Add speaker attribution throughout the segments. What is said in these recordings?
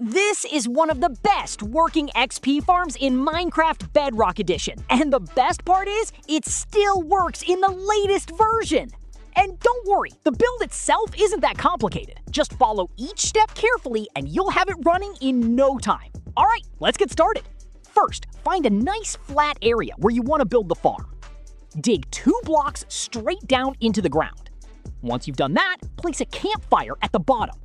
Speaker 1: This is one of the best working XP farms in Minecraft Bedrock Edition. And the best part is, it still works in the latest version. And don't worry, the build itself isn't that complicated. Just follow each step carefully and you'll have it running in no time. All right, let's get started. First, find a nice flat area where you want to build the farm. Dig 2 blocks straight down into the ground. Once you've done that, place a campfire at the bottom.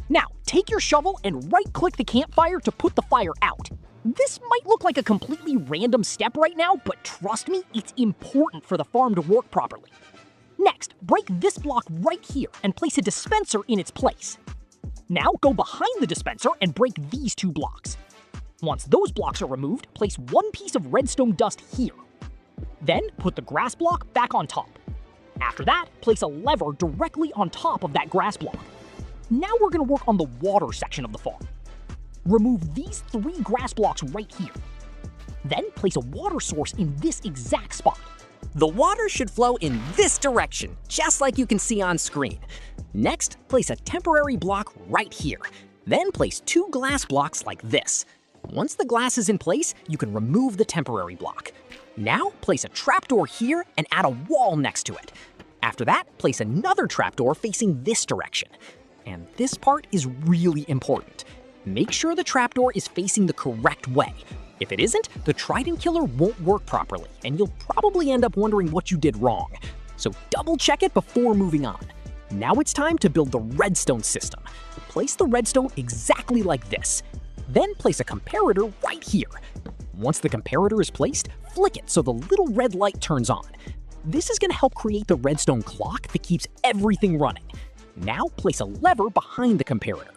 Speaker 1: Now, take your shovel and right-click the campfire to put the fire out. This might look like a completely random step right now, but trust me, it's important for the farm to work properly. Next, break this block right here and place a dispenser in its place. Now, go behind the dispenser and break these 2 blocks. Once those blocks are removed, place 1 piece of redstone dust here. Then, put the grass block back on top. After that, place a lever directly on top of that grass block. Now we're going to work on the water section of the farm. Remove these 3 grass blocks right here. Then place a water source in this exact spot.
Speaker 2: The water should flow in this direction, just like you can see on screen. Next, place a temporary block right here. Then place 2 glass blocks like this. Once the glass is in place, you can remove the temporary block. Now, place a trapdoor here and add a wall next to it. After that, place another trapdoor facing this direction. And this part is really important. Make sure the trapdoor is facing the correct way. If it isn't, the trident killer won't work properly, and you'll probably end up wondering what you did wrong. So double check it before moving on. Now it's time to build the redstone system. Place the redstone exactly like this. Then place a comparator right here. Once the comparator is placed, flick it so the little red light turns on. This is going to help create the redstone clock that keeps everything running. Now place a lever behind the comparator.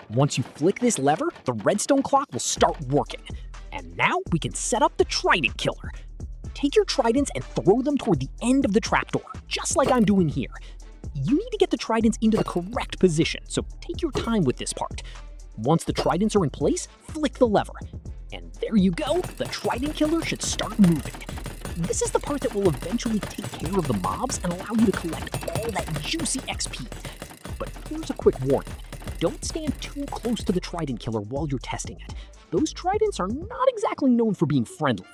Speaker 2: Once you flick this lever, the redstone clock will start working. And now we can set up the trident killer. Take your tridents and throw them toward the end of the trapdoor, just like I'm doing here. You need to get the tridents into the correct position, so take your time with this part. Once the tridents are in place, flick the lever. And there you go, the trident killer should start moving. This is the part that will eventually take care of the mobs and allow you to collect all that juicy XP. But here's a quick warning. Don't stand too close to the trident killer while you're testing it. Those tridents are not exactly known for being friendly.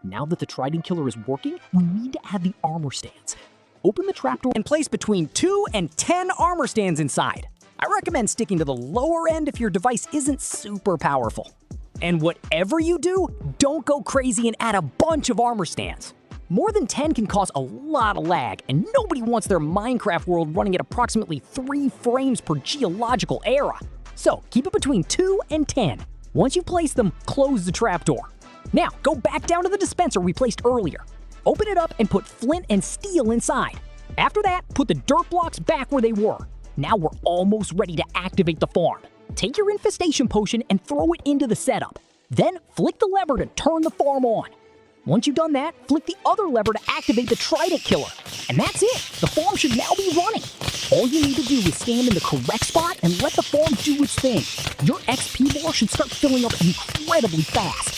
Speaker 2: Now that the trident killer is working, we need to add the armor stands. Open the trapdoor and place between 2 and 10 armor stands inside. I recommend sticking to the lower end if your device isn't super powerful. And whatever you do, don't go crazy and add a bunch of armor stands. More than 10 can cause a lot of lag, and nobody wants their Minecraft world running at approximately 3 frames per geological era. So keep it between 2 and 10. Once you place them, close the trapdoor. Now go back down to the dispenser we placed earlier. Open it up and put flint and steel inside. After that, put the dirt blocks back where they were. Now we're almost ready to activate the farm. Take your infestation potion and throw it into the setup. Then flick the lever to turn the farm on. Once you've done that, flick the other lever to activate the trident killer. And that's it! The farm should now be running. All you need to do is stand in the correct spot and let the farm do its thing. Your XP bar should start filling up incredibly fast.